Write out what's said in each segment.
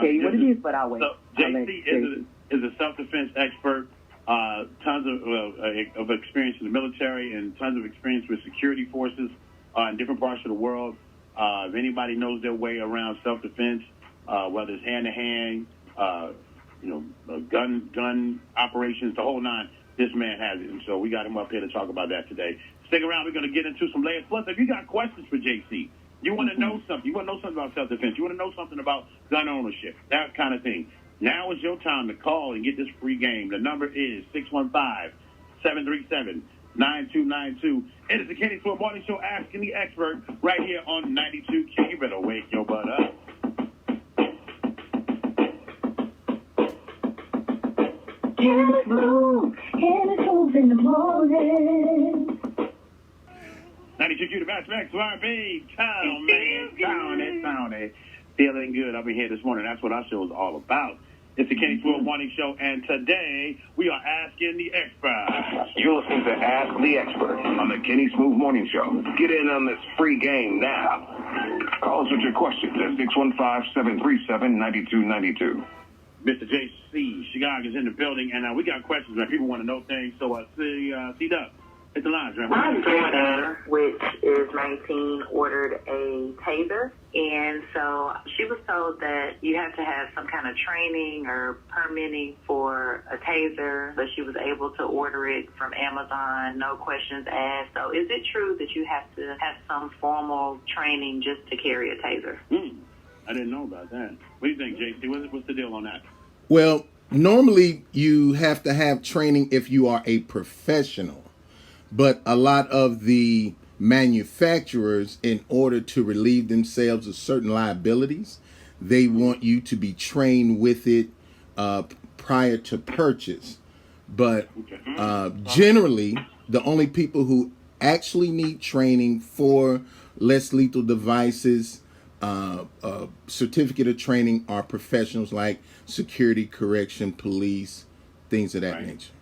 tell you what it is, but I'll wait. So JC is a self-defense expert, tons of experience in the military and tons of experience with security forces in different parts of the world. If anybody knows their way around self-defense, whether it's hand-to-hand, gun operations, the whole nine, this man has it. And so we got him up here to talk about that today. Stick around. We're going to get into some layers. Plus, if you got questions for JC, you want to know something. You want to know something about self-defense. You want to know something about gun ownership, that kind of thing. Now is your time to call and get this free game. The number is 615-737-9292. It is the Kenny Swift Morning Show, Asking the Expert, right here on 92Q. You better wake your butt up. Kenny Swift in the morning. 92Q, the best Max RB. Town, man. Town it. Feeling good up in here this morning. That's what our show is all about. It's the Kenny Swift Morning Show, and today we are asking the expert. You're listening to Ask the Expert on the Kenny Smooth Morning Show. Get in on this free game now. Call us with your questions at 615-737-9292. Mr. JC Chicago's in the building, and we got questions, man. People want to know things, so C-Dub, hit the lines, man. My daughter, which is 19, ordered a Taser, and so she was told that you have to have some kind of training or permitting for a Taser, but she was able to order it from Amazon, no questions asked. So is it true that you have to have some formal training just to carry a Taser? I didn't know about that. What do you think, JC? What's the deal on that? Well, normally you have to have training if you are a professional. But a lot of the manufacturers, in order to relieve themselves of certain liabilities, they want you to be trained with it prior to purchase. But generally, the only people who actually need training for less lethal devices, certificate of training, are professionals like security, correction, police, things of that nature.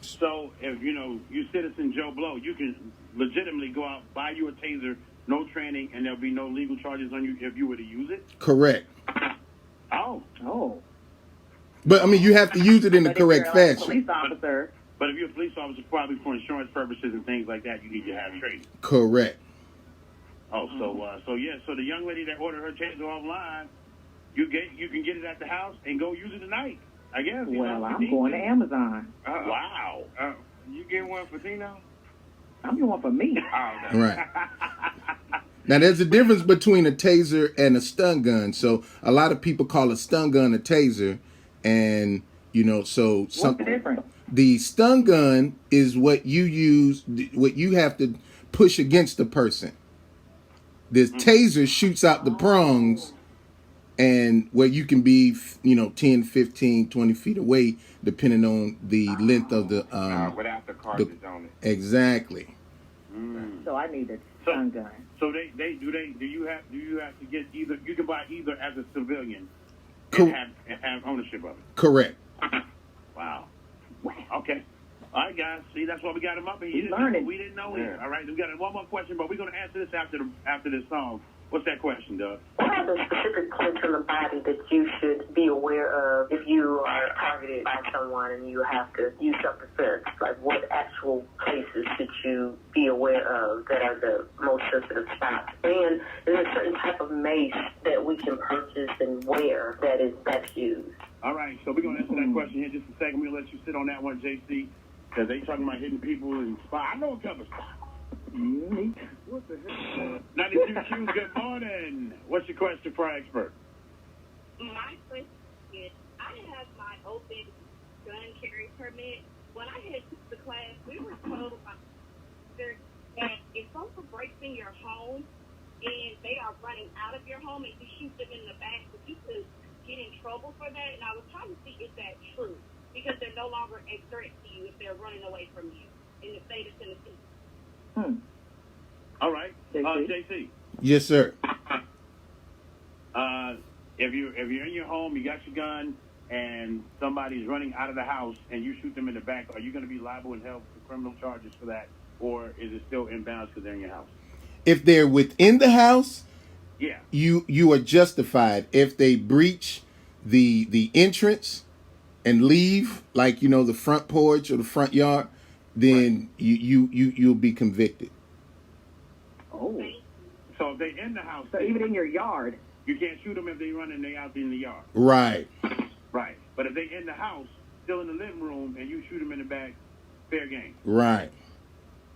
So if, you citizen Joe Blow, you can legitimately go out, buy you a Taser, no training, and there'll be no legal charges on you if you were to use it? Correct. Oh. But, I mean, you have to use it in the correct fashion. Police officer. But if you're a police officer, probably for insurance purposes and things like that, you need to have training. Correct. Oh, so the young lady that ordered her Taser online, you can get it at the house and go use it tonight, I guess. Well, I'm going to Amazon. Wow. You get one for Tino? I'm getting one for me. Right. Now, there's a difference between a Taser and a stun gun. So a lot of people call a stun gun a Taser, and What's the difference? The stun gun is what you use, what you have to push against the person. The Taser shoots out the prongs, and where you can be, 10, 15, 20 feet away, depending on the length of the... without the cartridge on it. Exactly. So I need a stun gun. So do you have to get either, you can buy either as a civilian and have ownership of it? Correct. Wow. Okay. All right, guys. See, that's why we got him up here. He's learning. We didn't know it. All right, we got one more question, but we're going to answer this after this song. What's that question, Doug? What are the specific points on the body that you should be aware of if you are targeted by someone and you have to use self-defense? Like, what actual places should you be aware of that are the most sensitive spots? And is there a certain type of mace that we can purchase and wear that's used? All right, so we're going to answer that question here in just a second. We'll let you sit on that one, JC, because they talking about hitting people in spots. I know a couple spots. What the heck? 92Q, good morning. What's your question for our expert? My question is, I have my open gun carry permit. When I had the class, we were told by that if someone breaks in your home and they are running out of your home and you shoot them in the back, that you could get in trouble for that. And I was trying to see if that's true, because they're no longer a threat to you if they're running away from you in the state of Tennessee. All right, JC. Yes, sir. If you're in your home, you got your gun, and somebody's running out of the house, and you shoot them in the back, are you going to be liable and held for criminal charges for that, or is it still in bounds because they're in your house? If they're within the house, Yeah. You are justified if they breach the entrance and leave, like the front porch or the front yard, then you'll be convicted. Oh. So if they in the house, So even in your yard, you can't shoot them if they run and they out in the yard. Right. Right. But if they in the house, still in the living room, and you shoot them in the back, fair game. Right.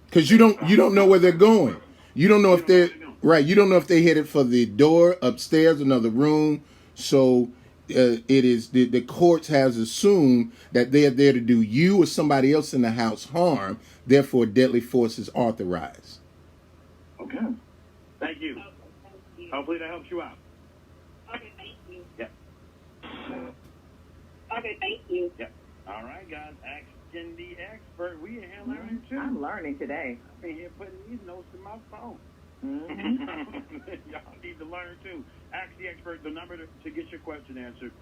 Because you don't know where they're going. You don't know if they're right. You don't know if they headed for the door upstairs, another room. So it is the courts has assumed that they are there to do you or somebody else in the house harm. Therefore, deadly force is authorized. Okay. Thank you. Hopefully that helps you out. Okay, thank you. Yeah. Okay, thank you. Yeah. All right, guys. Asking the expert. We in here learning too. I'm learning today. I've been here putting these notes in my phone. Mm-hmm. Y'all need to learn too. Ask the expert. The number to get your question answered.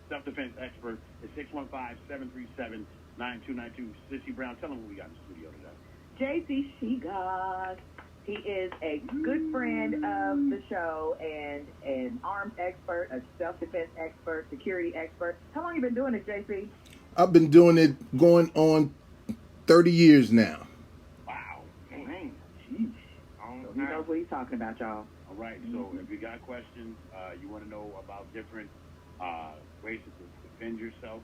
Self-defense expert is 615-737-9292. Sissy Brown, tell them who we got in the studio today. JC Shigas. He is a good friend of the show and an arms expert, a self-defense expert, security expert. How long you been doing it, JC? I've been doing it going on 30 years now. Wow. Man, jeez. So he knows what he's talking about, y'all. All right. So if you got questions, you want to know about different ways to defend yourself,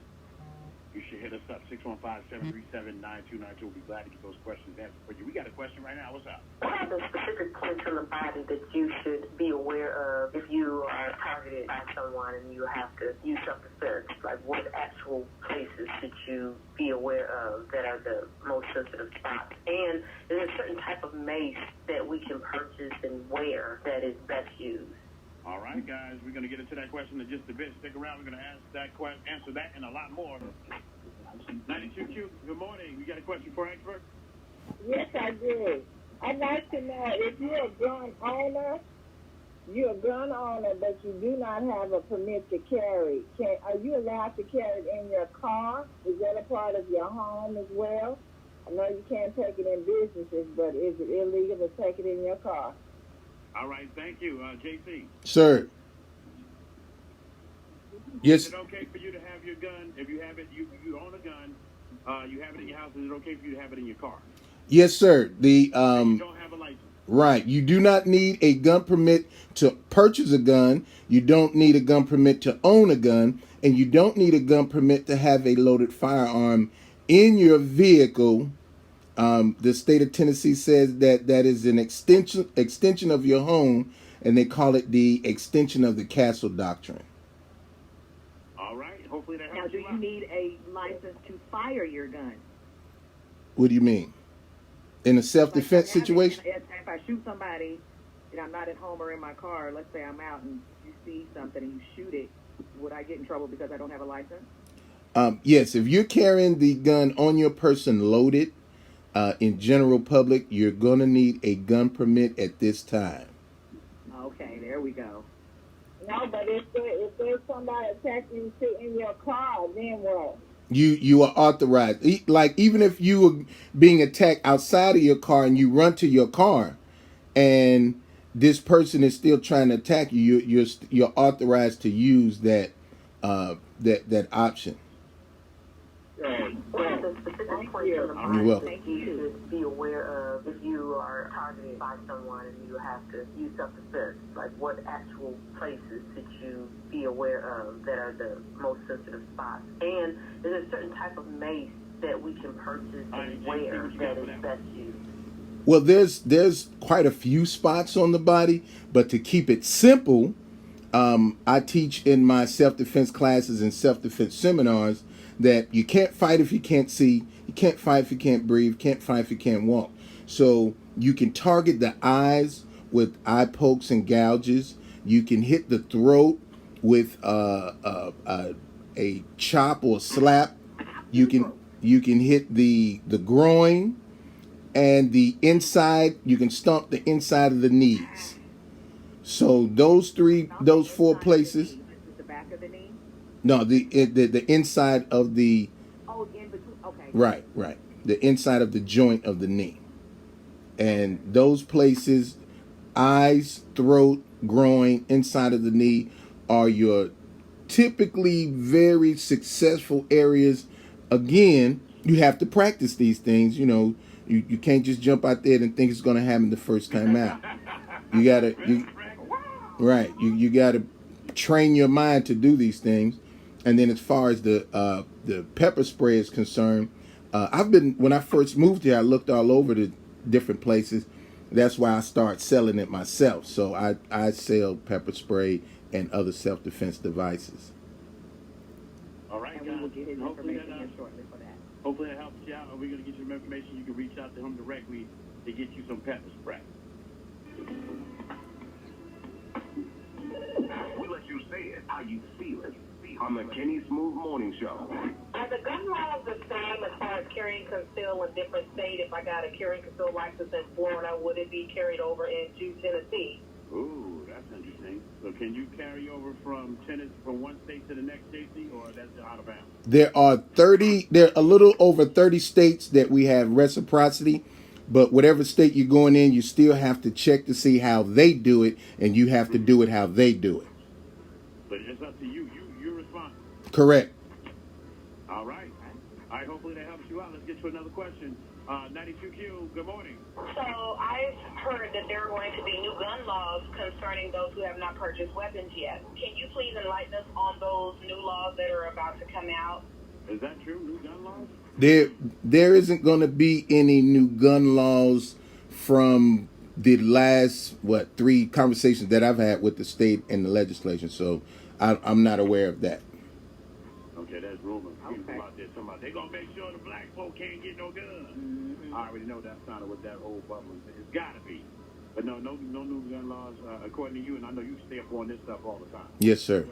you should hit us up, 615-737-9292. We'll be glad to get those questions answered for you. We got a question right now. What's up? What are the specific points on the body that you should be aware of if you are targeted by someone and you have to use self-defense? Like, what actual places should you be aware of that are the most sensitive spots? And is there a certain type of mace that we can purchase and wear that is best used? All right, guys, we're going to get into that question in just a bit. Stick around. We're going to answer that and a lot more. 92Q, good morning. You got a question for our expert? Yes, I do. I'd like to know if you're a gun owner, but you do not have a permit to carry. Are you allowed to carry it in your car? Is that a part of your home as well? I know you can't take it in businesses, but is it illegal to take it in your car? All right, thank you. JC. Sir. Yes. Is it okay for you to have your gun, if you have it, you own a gun, you have it in your house, is it okay for you to have it in your car? Yes, sir. You don't have a license. Right. You do not need a gun permit to purchase a gun. You don't need a gun permit to own a gun. And you don't need a gun permit to have a loaded firearm in your vehicle. The state of Tennessee says that is an extension of your home, and they call it the extension of the castle doctrine. All right. Hopefully that Now, helps do you you out. need a license to fire your gun? What do you mean? In a self-defense situation? If I shoot somebody and I'm not at home or in my car, let's say I'm out and you see something and you shoot it, would I get in trouble because I don't have a license? Yes. If you're carrying the gun on your person loaded, in general public, you're going to need a gun permit at this time. Okay, there we go. No, but if there's somebody attacking you in your car, then what? You are authorized. Like, even if you were being attacked outside of your car and you run to your car and this person is still trying to attack you, you're authorized to use that option. What are the specific points on the body You're welcome. that you should be aware of if you are targeted by someone and you have to use self-defense? Like, what actual places should you be aware of that are the most sensitive spots? And is there a certain type of mace that we can purchase and wear that is best used? Well, there's quite a few spots on the body, but to keep it simple, I teach in my self-defense classes and self-defense seminars that you can't fight if you can't see, you can't fight if you can't breathe, can't fight if you can't walk. So you can target the eyes with eye pokes and gouges. You can hit the throat with a chop or slap. You can hit the groin and the inside. You can stomp the inside of the knees. So those four places. The back of the knee? No, the inside of the. Oh, in between. Okay. Right. The inside of the joint of the knee, and those places eyes, throat, groin, inside of the knee are your typically very successful areas. Again, you have to practice these things. You can't just jump out there and think it's going to happen the first time out. You gotta you gotta train your mind to do these things. And then as far as the pepper spray is concerned, when I first moved here, I looked all over the different places. That's why I started selling it myself. So I sell pepper spray and other self-defense devices. All right, And guys. we will get his Hopefully information here shortly for that. Hopefully that helps you out. Or we're going to get you some information. You can reach out to him directly to get you some pepper spray. We let you say it how you feel it on the Kenny Smooth Morning Show. Are the gun laws the same as far as carrying conceal in different states? If I got a carry conceal license in Florida, would it be carried over into Tennessee? Ooh, that's interesting. So can you carry over from one state to the next, JC, or that's out of bounds? There are a little over 30 states that we have reciprocity, but whatever state you're going in, you still have to check to see how they do it, and you have to do it how they do it. But it's up to you. You're responsible. Correct. All right. All right, hopefully that helps you out. Let's get to another question. 92Q, good morning. So I've heard that there are going to be new gun laws concerning those who have not purchased weapons yet. Can you please enlighten us on those new laws that are about to come out? Is that true? New gun laws? There isn't going to be any new gun laws from the last 3 conversations that I've had with the state and the legislation. So I'm not aware of that. Okay, that's rumors. Okay. People out there talking about they're going to make sure the black folk can't get no guns. Mm-hmm. I already know that's kind of what that old bubble is. It's got to be. But no new gun laws, according to you, and I know you stay up on this stuff all the time. Yes, sir.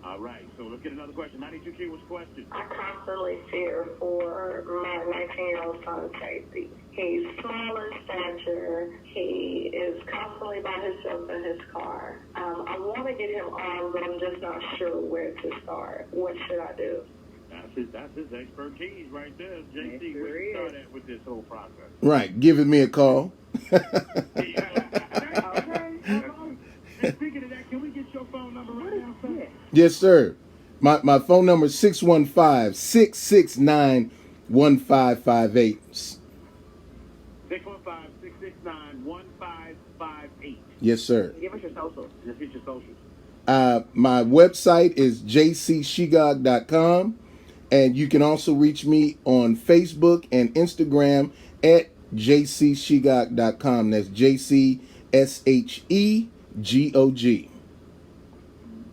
All right, so let's get another question. 92Q, what's the question? I constantly fear for my 19-year-old son, Casey. He's small in stature. He is constantly by himself in his car. I want to get him armed, but I'm just not sure where to start. What should I do? That's his expertise right there. JC, where you start at with this whole process? Right, giving me a call. Okay. And speaking of that, can we get your phone number right now, sir? Yes, sir. My phone number is 615-669-1558. 615-669-1558. Yes, sir. Give us your socials. Just get your socials. My website is jcshigog.com, and you can also reach me on Facebook and Instagram at jcshigog.com. That's JCSHEGOG.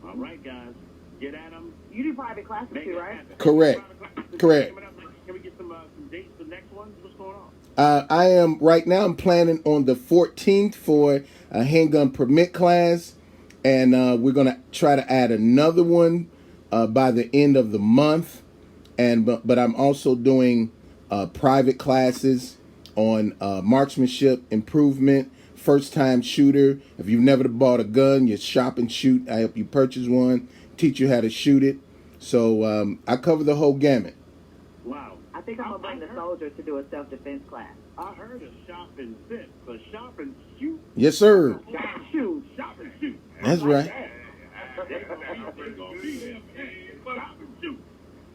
All right, guys. Get at them. You do private classes Make too, it right? happen. Correct. Correct. Can we get some dates for the next one? What's going on? I am right now. I'm planning on the 14th for a handgun permit class, and we're gonna try to add another one by the end of the month. But I'm also doing private classes on marksmanship improvement, first time shooter. If you've never bought a gun, you shop and shoot. I help you purchase one, teach you how to shoot it. So I cover the whole gamut. Wow. I think I'm going to bring the soldiers to do a self-defense class. I heard of shop and sit, but shop and shoot. Yes, sir. Shop and shoot. Shop and shoot. That's right. They gonna be there, man. Shop and shoot.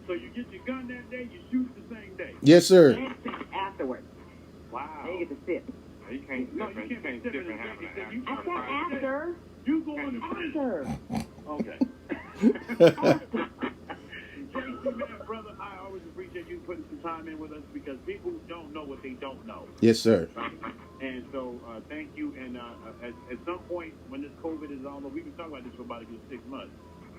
So you get your gun that day, you shoot the same day. Yes, sir. And sit afterwards. Wow. Then you get to sit. You can't No, you can't sit in the having day. I said after. You going to sit. After. Okay. JC, man, brother, I always appreciate you putting some time in with us because people don't know what they don't know. Yes, sir. Right? And so, thank you. And at some point, when this COVID is all over, we can talk about this for about a good 6 months.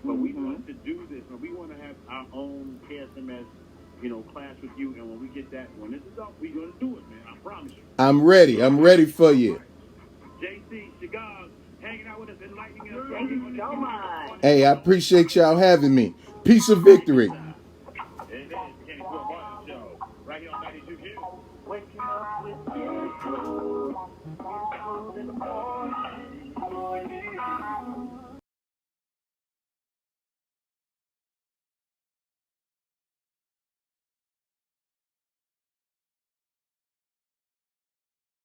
But we want to do this, and we want to have our own KSMS, class with you. And when we get that, when this is up, we're going to do it, man. I promise you. I'm ready. I'm ready for you. JC, Chicago, hanging out with us, enlightening us. Thank you so much. Hey, I appreciate y'all having me. Peace and victory. It is Kenny Smooth Morning Show, right here on 92Q. Waking up with you, in the morning.